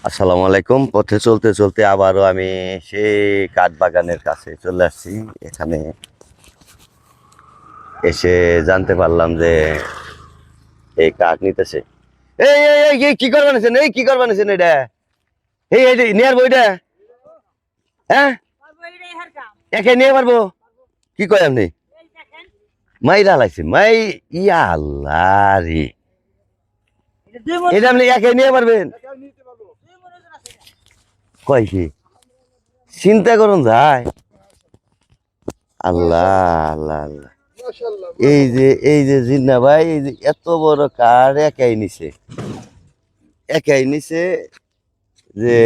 আসসালামু আলাইকুম। পথে চলতে চলতে আবারও আমি সেই কাঠ বাগানের কাছে চলে আসছি। এখানে এসে জানতে পারলাম যে এই কাঠ নিতেছে। এই এই এই এই কি করবেন এই কি করবেন এটা? এই এই নিয়ার বইটা, হ্যাঁ একে নিয়ে পারবো? কি কয় আপনি? মাইরা লাইছে মাই, ইয়া আল্লাহ রে, এটা আপনি একে নিয়ে পারবেন? কয় কি চিন্তা করুন যায়। আল্লাহ আল্লাহ আল্লাহ, এই যে জিন্না ভাই, এই যে এত বড় কার একাই নিছে যে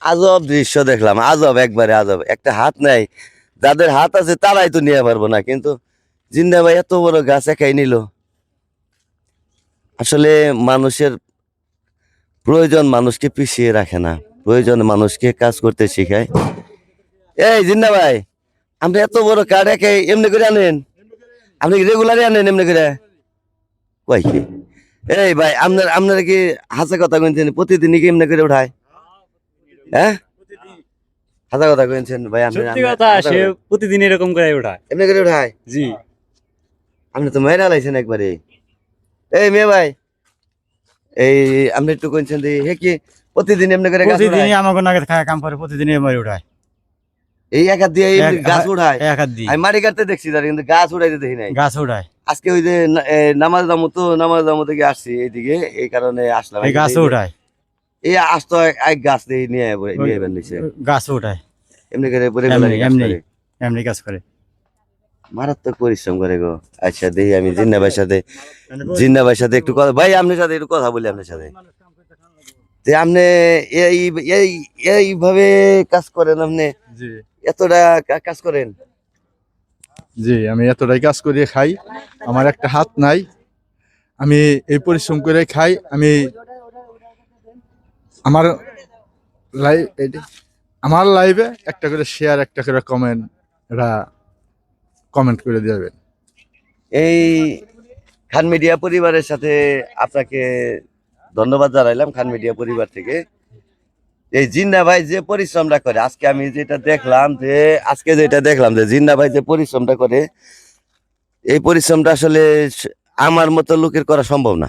আজব দৃশ্য দেখলাম, আজব, একবারে আজব। একটা হাত নাই, যাদের হাত আছে তারাই তো নিয়ে পারবো না, কিন্তু জিন্না ভাই এত বড় গাছ একাই নিল। আসলে মানুষের প্রয়োজন মানুষকে পিছিয়ে রাখে না, প্রয়োজন মানুষকে কাজ করতে শিখায়। এই জিন্না ভাই, আপনি এত বড় কাঠ একাই এমনি করে আনেন? আপনি রেগুলারই আনেন এমনি করে? কয় কি এই ভাই, আপনারা কি হাসা কথা কইছেন প্রতিদিনই কি এমনি করে উঠায়? হ্যাঁ, হাসা কথা কইছেন ভাই? আপনি সত্যি কথা, সে প্রতিদিন এরকম করে ওঠায়, এমনি করে উঠায়? জি। আপনি তো মেয়েরা লাইছেন একবারে। এই মেয়ে ভাই, এই আপনি একটু কইছেন যে হে কি প্রতিদিন এমনি করে গাছ উঠায়? প্রতিদিনই আমাকে নাগে খায় কাম করে, প্রতিদিনই এমনি উঠায়। এই এক হাত দিয়ে এমনি গাছ উঠায়? এক হাত দিয়ে আমি মাটি কাটতে দেখছি তার, কিন্তু গাছ উঠাইতে দেখি নাই। গাছ উঠায়, আজকে ওই যে নামাজ দামো থেকে আসছি এইদিকে, এই কারণে আসলাম। এই গাছ উঠায়, এই আসতো এক গাছ দিয়ে নিয়ে বেরিয়েছে গাছ উঠায়, এমনি করে এমনি কাজ এমনি করে। এমনি কাজ করে। মারাত্মক পরিশ্রম করে গো। আচ্ছা দেখি আমি জিন্না ভাইয়ের সাথে একটু কথা, ভাই আপনার সাথে একটু কথা বলি আপনার সাথে। যে আপনি এই এই এইভাবে কাজ করেন? আপনি জি এতটা কাজ করেন? জি, আমি এতটাই কাজ করে খাই, আমার একটা হাত নাই, আমি এই পরিশ্রম করে খাই। আমি আমার আমার লাইভে একটা করে শেয়ার, একটা করে কমেন্ট, এরা কমেন্ট করে দেবেন। এই খান মিডিয়া পরিবারের সাথে আপনাকে ধন্যবাদ জানাইলাম, খান মিডিয়া পরিবার থেকে। এই জিন্না ভাই যে পরিশ্রমটা করে, আজকে যেটা দেখলাম যে জিন্না ভাই যে পরিশ্রমটা করে, এই পরিশ্রমটা আসলে আমার মতো লোকের করা সম্ভব না।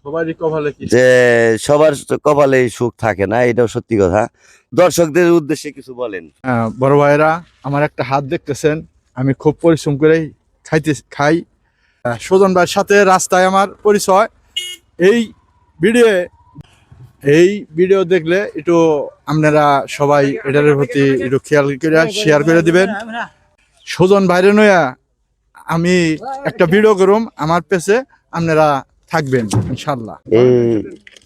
সবারই কপালে কি যে সবার কপালে সুখ থাকে না, এটাও সত্যি কথা। দর্শকদের উদ্দেশ্যে কিছু বলেন। বড় ভাইরা, আমার একটা হাত দেখতেছেন, আমি খুব পরিশ্রম করে খাই। সুজন ভাইয়ের সাথে রাস্তায় আমার পরিচয়। এই ভিডিও এই ভিডিও দেখলে একটু আপনারা সবাই এটার প্রতি একটু খেয়াল করে শেয়ার করে দিবেন। সুজন ভাইরে নয়া আমি একটা ভিডিও করুম, আমার পেছে আপনারা থাকবেন ইনশাল্লাহ। এই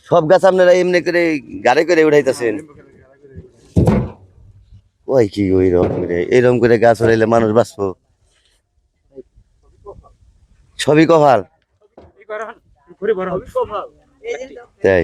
সব গাছ আপনারা এমনি করে গাড়ি করে উঠাইতেছেন? ওই কি এইরকম করে গাছ উড়াইলে মানুষ বাঁচবো? সবই কপাল, তাই?